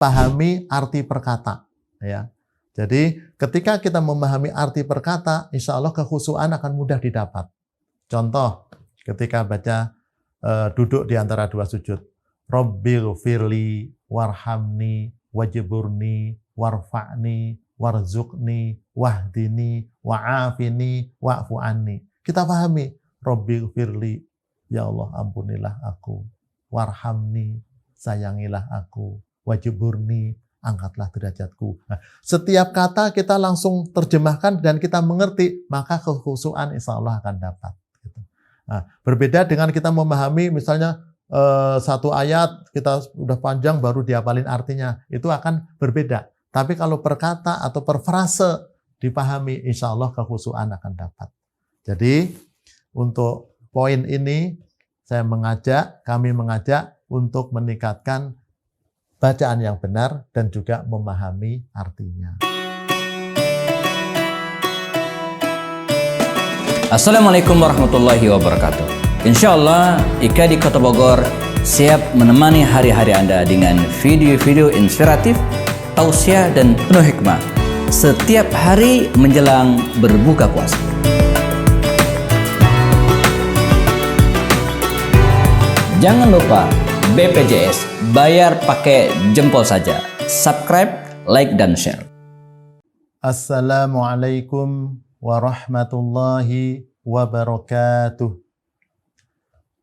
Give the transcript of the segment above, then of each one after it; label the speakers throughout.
Speaker 1: pahami arti perkata. Ya. Jadi ketika kita memahami arti perkata, insya Allah kekhusyuan akan mudah didapat. Contoh, ketika baca duduk di antara dua sujud. Rabbighfirli warhamni wajburni warfa'ni warzuqni wahdini wa'afini wa'fu anni. Kita pahami, Rabbighfirli, ya Allah ampunilah aku. Warhamni, sayangilah aku. Wajburni, angkatlah derajatku. Nah, setiap kata kita langsung terjemahkan dan kita mengerti, maka kekhusyuan insya Allah akan dapat. Nah, berbeda dengan kita memahami misalnya satu ayat kita udah panjang baru dihafalin artinya, itu akan berbeda. Tapi kalau perkata atau per frase dipahami, insya Allah kekhusyuan akan dapat. Jadi untuk poin ini kami mengajak untuk meningkatkan bacaan yang benar dan juga memahami artinya.
Speaker 2: Assalamualaikum warahmatullahi wabarakatuh. Insya Allah Ika di Kota Bogor siap menemani hari-hari Anda dengan video-video inspiratif, tausiah dan penuh hikmah setiap hari menjelang berbuka puasa. Jangan lupa BPJS, bayar pakai jempol saja. Subscribe, like, dan share.
Speaker 1: Assalamualaikum warahmatullahi wabarakatuh.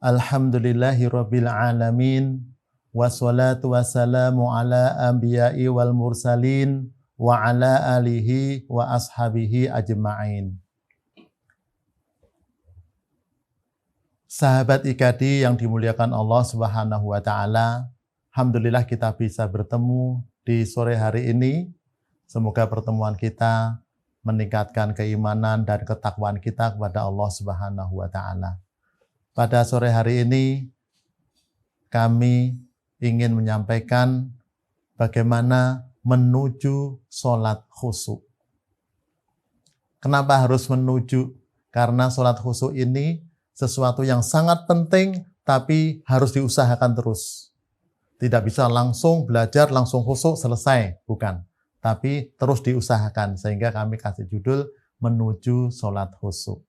Speaker 1: Alhamdulillahirabbil alamin, wassalatu wassalamu ala anbiya'i wal mursalin wa ala alihi wa ashabihi ajma'in. Sahabat IKADI yang dimuliakan Allah Subhanahu wa taala, alhamdulillah kita bisa bertemu di sore hari ini. Semoga pertemuan kita meningkatkan keimanan dan ketakwaan kita kepada Allah Subhanahu wa taala. Pada sore hari ini kami ingin menyampaikan bagaimana menuju sholat khusyuk. Kenapa harus menuju? Karena sholat khusyuk ini sesuatu yang sangat penting, tapi harus diusahakan terus. Tidak bisa langsung belajar, langsung khusyuk, selesai. Bukan. Tapi terus diusahakan. Sehingga kami kasih judul, menuju sholat khusyuk.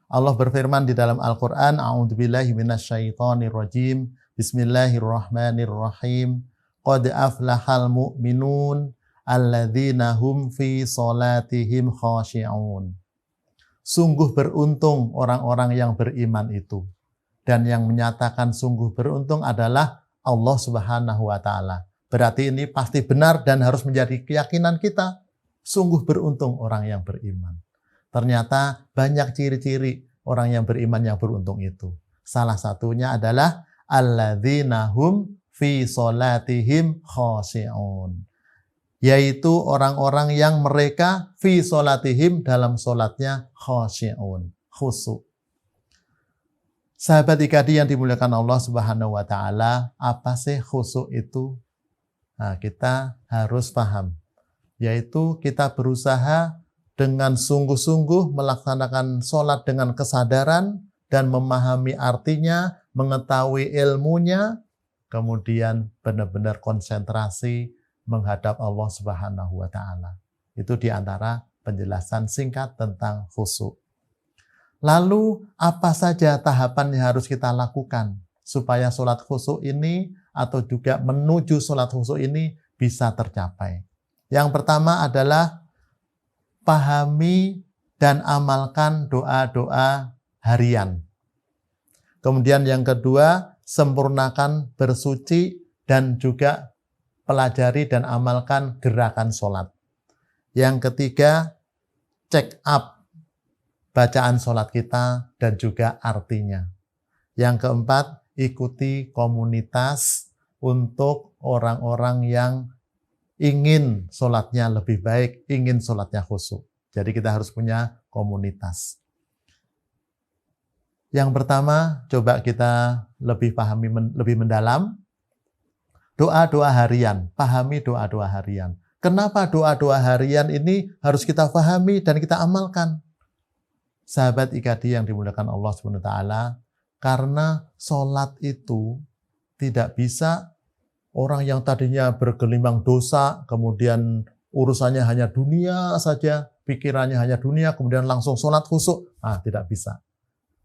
Speaker 1: Allah berfirman di dalam Al-Quran, A'udzubillahi minasyaitonirrajim, Bismillahirrahmanirrahim, Qad aflahal mu'minun, alladzina hum fi sholatihim khashi'un. Sungguh beruntung orang-orang yang beriman itu. Dan yang menyatakan sungguh beruntung adalah Allah Subhanahu wa taala. Berarti ini pasti benar dan harus menjadi keyakinan kita. Sungguh beruntung orang yang beriman. Ternyata banyak ciri-ciri orang yang beriman yang beruntung itu. Salah satunya adalah alladzina hum fi sholatihim khashi'un. Yaitu orang-orang yang mereka fi sholatihim dalam sholatnya khashi'un, khusyuk. Sahabat IKADI yang dimuliakan Allah Subhanahu wa taala, apa sih khusyuk itu? Nah, kita harus paham. Yaitu kita berusaha dengan sungguh-sungguh melaksanakan sholat dengan kesadaran dan memahami artinya, mengetahui ilmunya, kemudian benar-benar konsentrasi menghadap Allah Subhanahu wa taala. Itu diantara penjelasan singkat tentang khusyuk. Lalu apa saja tahapan yang harus kita lakukan supaya sholat khusyuk ini atau juga menuju sholat khusyuk ini bisa tercapai? Yang pertama adalah pahami dan amalkan doa-doa harian. Kemudian yang kedua, sempurnakan bersuci dan juga pelajari dan amalkan gerakan sholat. Yang ketiga, check up bacaan sholat kita dan juga artinya. Yang keempat, ikuti komunitas untuk orang-orang yang ingin sholatnya lebih baik, ingin sholatnya khusyuk. Jadi kita harus punya komunitas. Yang pertama, coba kita lebih pahami, lebih mendalam. Doa-doa harian, pahami doa-doa harian. Kenapa doa-doa harian ini harus kita pahami dan kita amalkan? Sahabat IKADI yang dimuliakan Allah SWT, karena sholat itu tidak bisa Orang yang tadinya bergelimang dosa, kemudian urusannya hanya dunia saja, pikirannya hanya dunia, kemudian langsung sholat khusyuk. Tidak bisa.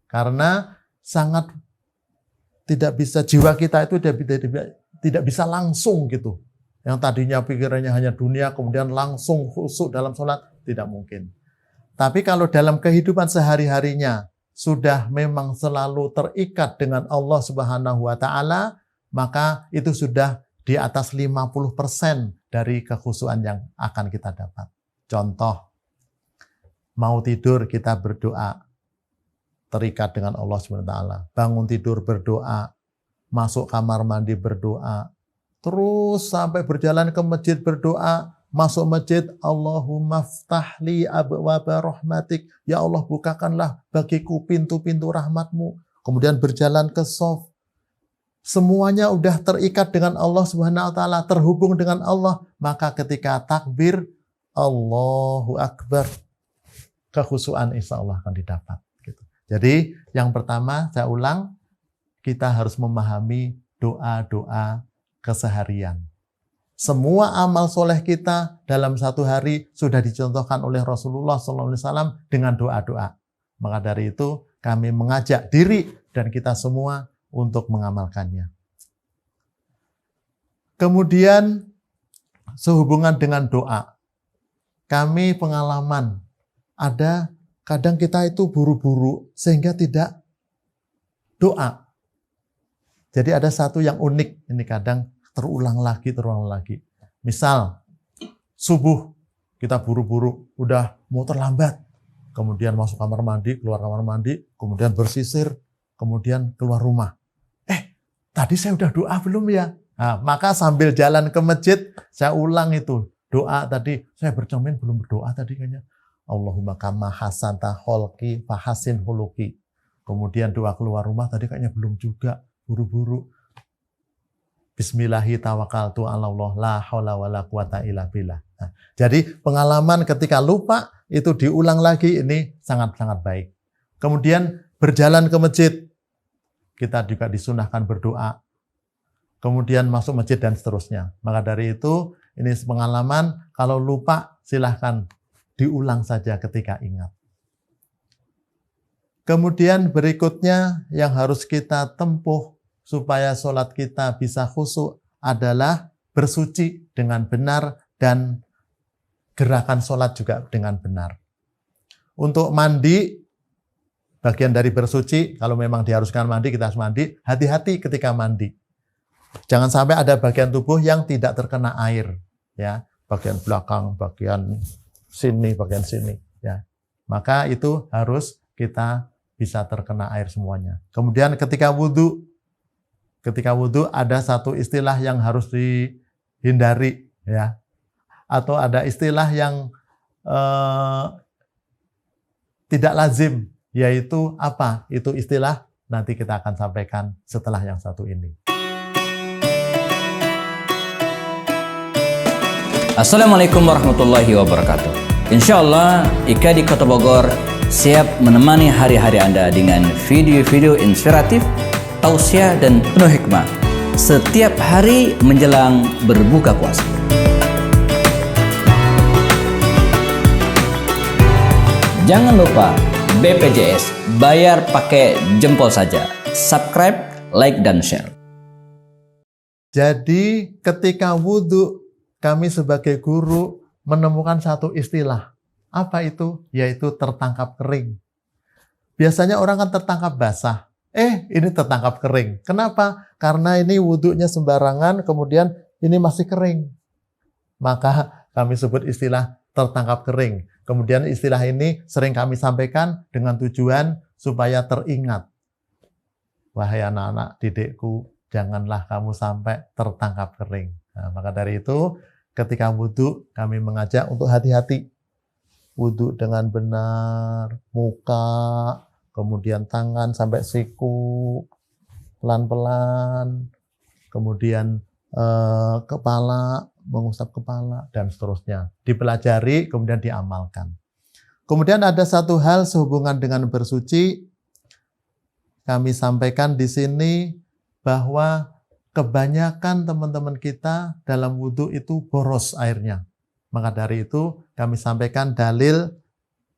Speaker 1: Karena sangat tidak bisa, jiwa kita itu tidak bisa langsung gitu. Yang tadinya pikirannya hanya dunia, kemudian langsung khusyuk dalam sholat, tidak mungkin. Tapi kalau dalam kehidupan sehari-harinya, sudah memang selalu terikat dengan Allah Subhanahu wa Ta'ala, maka itu sudah di atas 50% dari kekhusyuan yang akan kita dapat. Contoh, mau tidur kita berdoa, terikat dengan Allah Subhanahu wa Ta'ala. Bangun tidur berdoa, masuk kamar mandi berdoa, terus sampai berjalan ke masjid berdoa, masuk masjid, Allahumma ftahli abwaba rahmatik, ya Allah bukakanlah bagiku pintu-pintu rahmatmu. Kemudian berjalan ke shaf, semuanya udah terikat dengan Allah Subhanahu wa Ta'ala, terhubung dengan Allah. Maka ketika takbir, Allahu Akbar, kekhusyuan insya Allah akan didapat. Gitu. Jadi yang pertama, saya ulang, kita harus memahami doa-doa keseharian. Semua amal soleh kita dalam satu hari sudah dicontohkan oleh Rasulullah SAW dengan doa-doa. Maka dari itu kami mengajak diri dan kita semua untuk mengamalkannya. Kemudian sehubungan dengan doa, kami pengalaman ada kadang kita itu buru-buru sehingga tidak doa. Jadi ada satu yang unik, ini kadang terulang lagi. Misal subuh kita buru-buru, udah mau terlambat, kemudian masuk kamar mandi, keluar kamar mandi, kemudian bersisir, kemudian keluar rumah. Tadi saya udah doa belum ya? Maka sambil jalan ke masjid, saya ulang itu. Doa tadi, saya bercermin belum berdoa tadi kayaknya. Allahumma kama hasanta kholqi fahasin huluki. Kemudian doa keluar rumah tadi kayaknya belum juga, buru-buru. Bismillahi tawakkaltu ala Allah, la haula wala quwata illa billah. Jadi pengalaman ketika lupa, itu diulang lagi, ini sangat-sangat baik. Kemudian berjalan ke masjid, kita juga disunahkan berdoa, kemudian masuk masjid dan seterusnya. Maka dari itu, ini pengalaman, kalau lupa silahkan diulang saja ketika ingat. Kemudian berikutnya yang harus kita tempuh supaya sholat kita bisa khusyuk adalah bersuci dengan benar dan gerakan sholat juga dengan benar. Untuk mandi, bagian dari bersuci, kalau memang diharuskan mandi, kita harus mandi. Hati-hati ketika mandi. Jangan sampai ada bagian tubuh yang tidak terkena air. Ya, bagian belakang, bagian sini, Ya. Maka itu harus kita bisa terkena air semuanya. Kemudian ketika wudhu ada satu istilah yang harus dihindari. Ya. Atau ada istilah yang tidak lazim. Yaitu apa? Itu istilah nanti kita akan sampaikan setelah yang satu ini.
Speaker 2: Assalamualaikum warahmatullahi wabarakatuh. Insya Allah IKA di Kota Bogor siap menemani hari-hari Anda dengan video-video inspiratif, tausiah dan penuh hikmah setiap hari menjelang berbuka puasa. Jangan lupa BPJS, bayar pakai jempol saja. Subscribe, like, dan share.
Speaker 1: Jadi ketika wudhu, kami sebagai guru menemukan satu istilah. Apa itu? Yaitu tertangkap kering. Biasanya orang kan tertangkap basah. Ini tertangkap kering. Kenapa? Karena ini wudhunya sembarangan, kemudian ini masih kering. Maka kami sebut istilah tertangkap kering. Kemudian istilah ini sering kami sampaikan dengan tujuan supaya teringat. Wahai anak-anak didikku, janganlah kamu sampai tertangkap kering. Maka dari itu, ketika wudhu, kami mengajak untuk hati-hati. Wudhu dengan benar, muka, kemudian tangan sampai siku, pelan-pelan, kemudian kepala, mengusap kepala, dan seterusnya. Dipelajari, kemudian diamalkan. Kemudian ada satu hal sehubungan dengan bersuci, kami sampaikan di sini bahwa kebanyakan teman-teman kita dalam wudhu itu boros airnya. Maka dari itu kami sampaikan dalil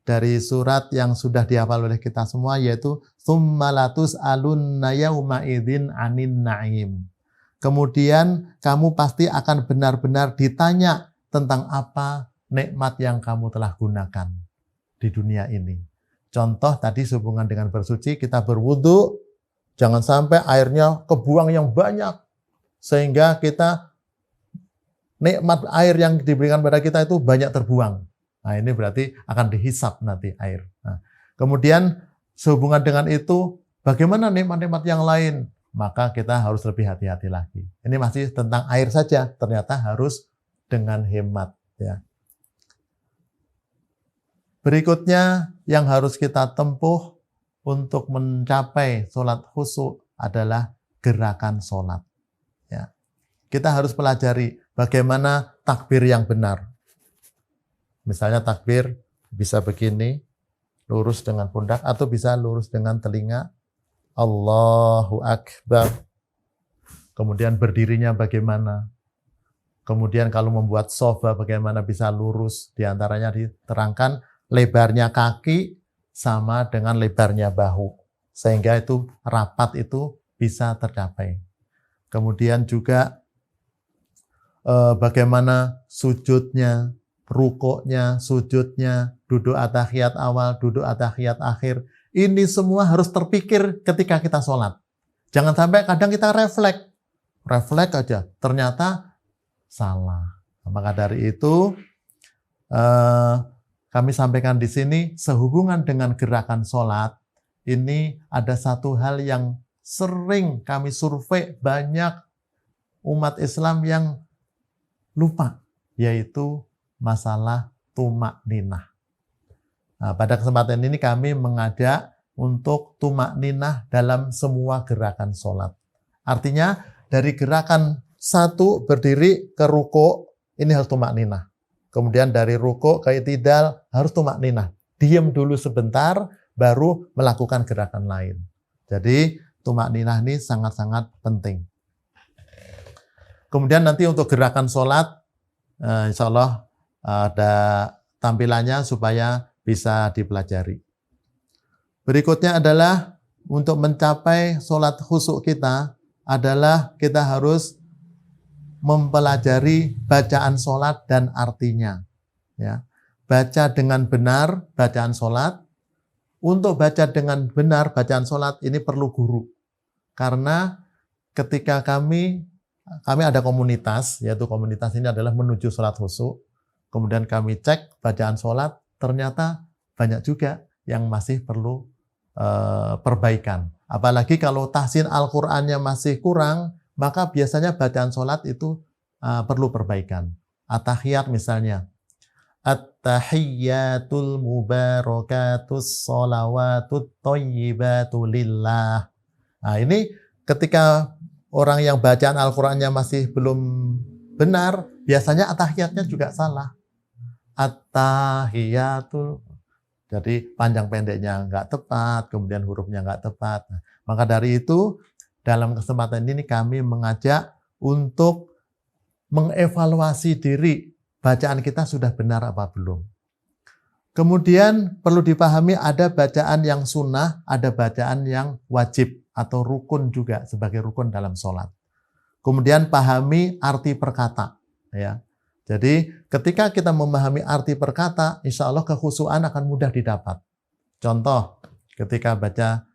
Speaker 1: dari surat yang sudah dihafal oleh kita semua, yaitu tsumma latus'alunna yauma idzin 'anin na'im. Kemudian kamu pasti akan benar-benar ditanya tentang apa nikmat yang kamu telah gunakan di dunia ini. Contoh tadi sehubungan dengan bersuci, kita berwudu, jangan sampai airnya kebuang yang banyak, sehingga kita nikmat air yang diberikan pada kita itu banyak terbuang. Nah, ini berarti akan dihisap nanti air. Nah, kemudian sehubungan dengan itu, bagaimana nikmat-nikmat yang lain? Maka kita harus lebih hati-hati lagi. Ini masih tentang air saja, ternyata harus dengan hemat. Ya. Berikutnya yang harus kita tempuh untuk mencapai sholat khusyuk adalah gerakan sholat. Ya. Kita harus pelajari bagaimana takbir yang benar. Misalnya takbir bisa begini, lurus dengan pundak, atau bisa lurus dengan telinga. Allahu Akbar. Kemudian berdirinya bagaimana. Kemudian kalau membuat sofa bagaimana bisa lurus. Di antaranya diterangkan lebarnya kaki sama dengan lebarnya bahu. Sehingga itu rapat itu bisa tercapai. Kemudian juga bagaimana sujudnya, rukuknya, sujudnya, duduk atahiyat awal, duduk atahiyat akhir. Ini semua harus terpikir ketika kita sholat. Jangan sampai kadang kita refleks aja, ternyata salah. Maka dari itu kami sampaikan di sini sehubungan dengan gerakan sholat, ini ada satu hal yang sering kami survei banyak umat Islam yang lupa, yaitu masalah tumak ninah. Nah, pada kesempatan ini kami mengajak untuk tumak ninah dalam semua gerakan sholat. Artinya dari gerakan satu berdiri ke ruku, ini harus tumak ninah. Kemudian dari ruku ke i'tidal harus tumak ninah. Diam dulu sebentar, baru melakukan gerakan lain. Jadi tumak ninah ini sangat-sangat penting. Kemudian nanti untuk gerakan sholat, insya Allah ada tampilannya supaya bisa dipelajari. Berikutnya adalah untuk mencapai sholat khusyuk kita adalah kita harus mempelajari bacaan sholat dan artinya. Ya. Baca dengan benar bacaan sholat. Untuk baca dengan benar bacaan sholat ini perlu guru. Karena ketika kami ada komunitas, yaitu komunitas ini adalah menuju sholat khusyuk. Kemudian kami cek bacaan sholat, ternyata banyak juga yang masih perlu perbaikan. Apalagi kalau tahsin Al-Qur'annya masih kurang, maka biasanya bacaan sholat itu perlu perbaikan. At-tahiyat misalnya. At-tahiyyatul mubarakatus sholawatut thayyibatu lillah. Nah, ini ketika orang yang bacaan Al-Qur'annya masih belum benar, biasanya at-tahiyatnya juga salah. At-tahiyatul, jadi panjang pendeknya nggak tepat, kemudian hurufnya nggak tepat. Nah, maka dari itu, dalam kesempatan ini kami mengajak untuk mengevaluasi diri, bacaan kita sudah benar apa belum. Kemudian perlu dipahami ada bacaan yang sunnah, ada bacaan yang wajib atau rukun juga sebagai rukun dalam sholat. Kemudian pahami arti perkata. Ya. Jadi ketika kita memahami arti perkata, insya Allah kekhusyuan akan mudah didapat. Contoh, ketika baca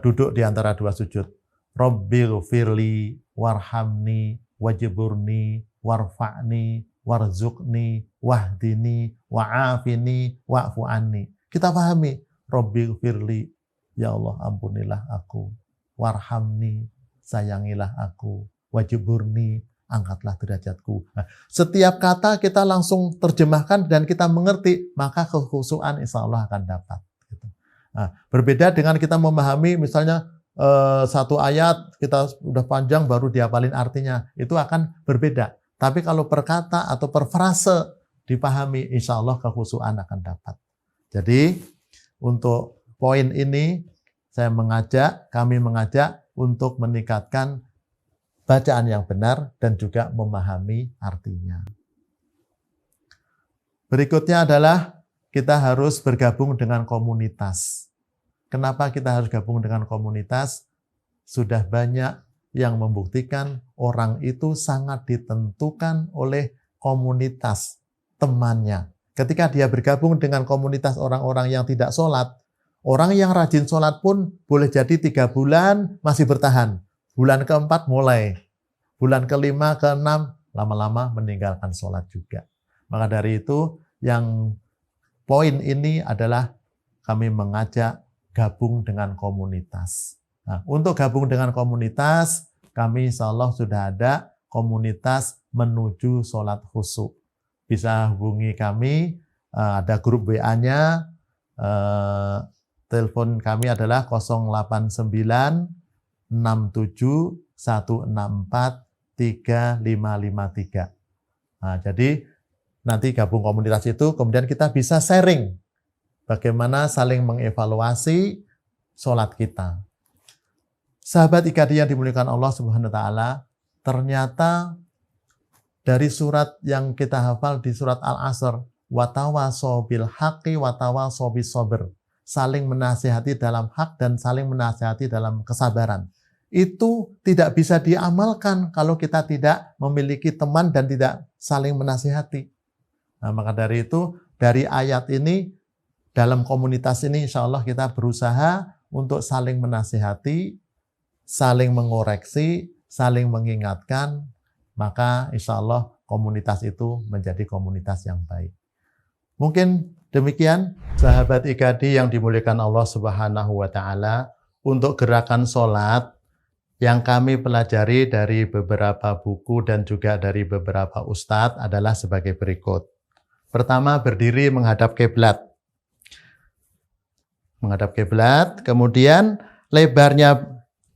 Speaker 1: duduk di antara dua sujud. Rabbighfirli warhamni wajburni warfa'ni warzuqni wahdini wa'afini wa'fu anni. Kita pahami, Rabbighfirli, ya Allah ampunilah aku, warhamni, sayangilah aku, wajburni, angkatlah derajatku. Nah, setiap kata kita langsung terjemahkan dan kita mengerti, maka kekhusyuan insya Allah akan dapat. Nah, berbeda dengan kita memahami misalnya satu ayat kita udah panjang baru dihafalin artinya, itu akan berbeda. Tapi kalau perkata atau per frase dipahami, insya Allah kekhusyuan akan dapat. Jadi untuk poin ini kami mengajak untuk meningkatkan bacaan yang benar dan juga memahami artinya. Berikutnya adalah kita harus bergabung dengan komunitas. Kenapa kita harus gabung dengan komunitas? Sudah banyak yang membuktikan orang itu sangat ditentukan oleh komunitas temannya. Ketika dia bergabung dengan komunitas orang-orang yang tidak sholat, orang yang rajin sholat pun boleh jadi 3 bulan masih bertahan. Bulan ke-4 mulai. Bulan ke-5, ke-6, lama-lama meninggalkan sholat juga. Maka dari itu, yang poin ini adalah kami mengajak gabung dengan komunitas. Nah, untuk gabung dengan komunitas, kami insya Allah sudah ada komunitas menuju sholat khusyuk. Bisa hubungi kami, ada grup WA-nya, telepon kami adalah 089 67 164 3553. Nah, jadi nanti gabung komunitas itu, kemudian kita bisa sharing bagaimana saling mengevaluasi sholat kita. Sahabat IKADI yang dimuliakan Allah Subhanahu wa taala, ternyata dari surat yang kita hafal di surat Al-Asr, watawasaw bil haqqi watawasaw bis sabr, saling menasihati dalam hak dan saling menasihati dalam kesabaran. Itu tidak bisa diamalkan kalau kita tidak memiliki teman dan tidak saling menasihati. Nah, maka dari itu, dari ayat ini, dalam komunitas ini insya Allah kita berusaha untuk saling menasihati, saling mengoreksi, saling mengingatkan, maka insya Allah komunitas itu menjadi komunitas yang baik. Mungkin demikian sahabat IKADI yang dimuliakan Allah Subhanahu wa taala, untuk gerakan sholat yang kami pelajari dari beberapa buku dan juga dari beberapa ustadz adalah sebagai berikut. Pertama, berdiri menghadap kiblat. Menghadap kiblat, kemudian lebarnya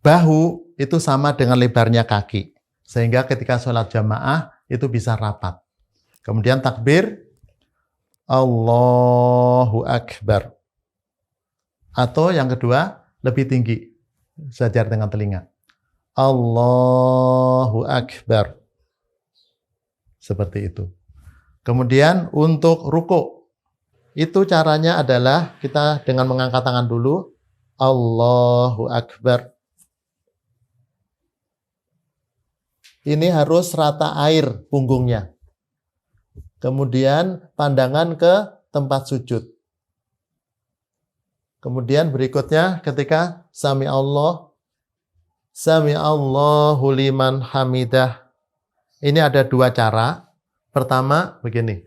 Speaker 1: bahu itu sama dengan lebarnya kaki. Sehingga ketika sholat jamaah itu bisa rapat. Kemudian takbir, Allahu Akbar. Atau yang kedua, lebih tinggi, sejajar dengan telinga. Allahu Akbar. Seperti itu. Kemudian untuk ruku, itu caranya adalah kita dengan mengangkat tangan dulu. Allahu Akbar. Ini harus rata air punggungnya. Kemudian pandangan ke tempat sujud. Kemudian berikutnya ketika Sami Allahu liman hamidah. Ini ada 2 cara. Pertama begini.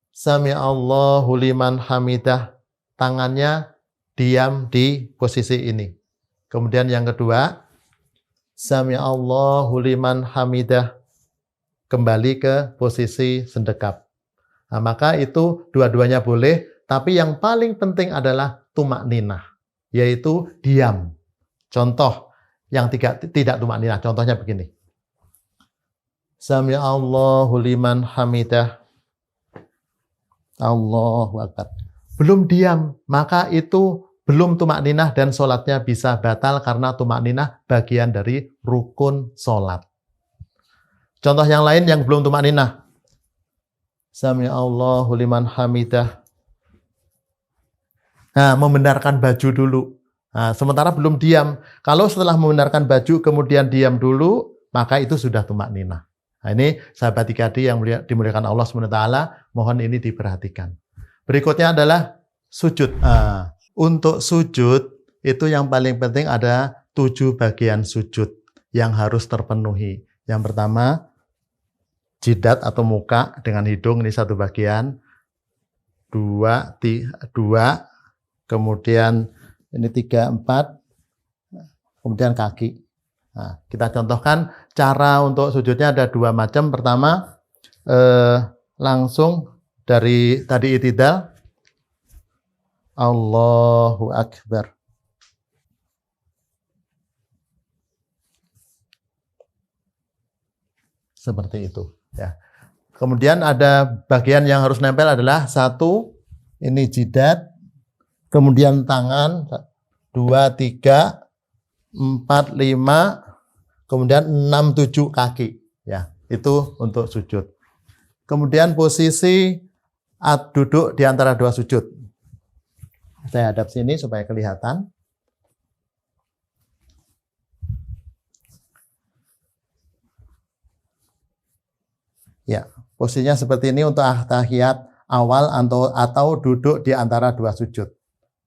Speaker 1: Sami Allahu liman hamidah. Tangannya diam di posisi ini. Kemudian yang kedua, Sami Allahu liman hamidah. Kembali ke posisi sendekap. Nah, maka itu dua-duanya boleh, tapi yang paling penting adalah tumak ninah, yaitu diam. Contoh yang tidak tumak ninah, contohnya begini. Sami Allahu liman hamidah. Allahu Akbar. Belum diam, maka itu belum tumak ninah dan sholatnya bisa batal karena tumak ninah bagian dari rukun sholat. Contoh yang lain yang belum tumak ninah. Sami Allahu liman hamidah. Nah, membenarkan baju dulu. Nah, sementara belum diam. Kalau setelah membenarkan baju kemudian diam dulu, maka itu sudah tumak ninah. Nah, ini sahabat IKADI yang dimuliakan Allah SWT, mohon ini diperhatikan. Berikutnya adalah sujud. Nah, untuk sujud itu yang paling penting ada 7 bagian sujud yang harus terpenuhi. Yang pertama, jidat atau muka dengan hidung, ini 1 bagian. 2, kemudian ini 3, 4, kemudian kaki. Nah, kita contohkan cara untuk sujudnya ada 2 macam. Pertama, langsung dari tadi i'tidal. Allahu Akbar. Seperti itu. Ya. Kemudian ada bagian yang harus nempel adalah 1, ini jidat, kemudian tangan, 2, 3, 4, 5, kemudian 6-7 kaki. Ya, itu untuk sujud. Kemudian posisi duduk di antara dua sujud. Saya hadap sini supaya kelihatan. Ya, posisinya seperti ini untuk tahiyat awal atau duduk di antara dua sujud.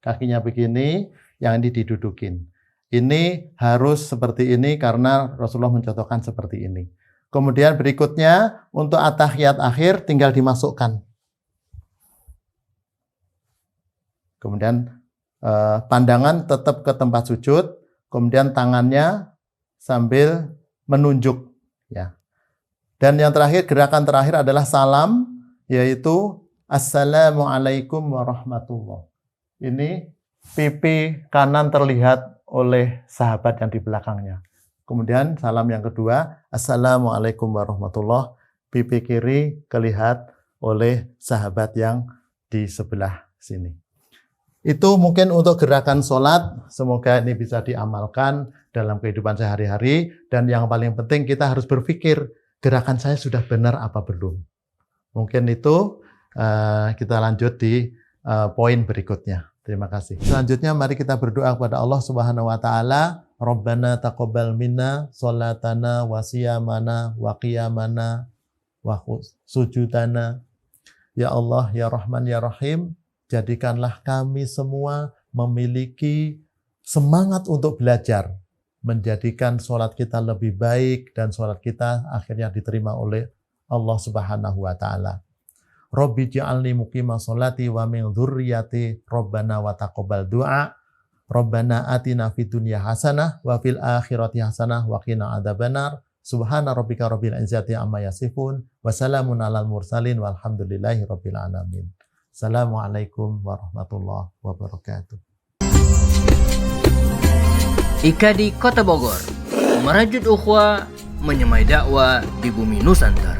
Speaker 1: Kakinya begini, yang ini didudukin. Ini harus seperti ini karena Rasulullah mencontohkan seperti ini. Kemudian berikutnya untuk at-tahiyat akhir tinggal dimasukkan. Kemudian pandangan tetap ke tempat sujud, kemudian tangannya sambil menunjuk, ya. Dan yang terakhir, gerakan terakhir adalah salam, yaitu Assalamualaikum warahmatullahi. Ini pipi kanan terlihat oleh sahabat yang di belakangnya. Kemudian salam yang kedua, Assalamualaikum warahmatullahi. Pipi kiri kelihatan oleh sahabat yang di sebelah sini. Itu mungkin untuk gerakan sholat. Semoga ini bisa diamalkan dalam kehidupan sehari-hari. Dan yang paling penting kita harus berpikir, gerakan saya sudah benar apa belum. Mungkin itu kita lanjut di poin berikutnya. Terima kasih. Selanjutnya mari kita berdoa kepada Allah Subhanahu wa taala. Rabbana taqabbal minna sholatana wa siyamana wa qiyamana wa sujudana. Ya Allah, ya Rahman, ya Rahim, jadikanlah kami semua memiliki semangat untuk belajar, menjadikan sholat kita lebih baik dan sholat kita akhirnya diterima oleh Allah Subhanahu wa taala. Rabbi ja'alni muqima sholati wa min dzurriyyati Rabbana wa taqabbal du'a. Rabbana atina fid dunya hasanah wa fil akhirati hasanah wa qina adzabannar. Subhana rabbika rabbil izzati amma yasifun wa salamun alal mursalin walhamdulillahi rabbil alamin. Assalamualaikum warahmatullahi wabarakatuh.
Speaker 3: IKADI Kota Bogor, merajut ukhuwah, menyemai dakwah di bumi Nusantara.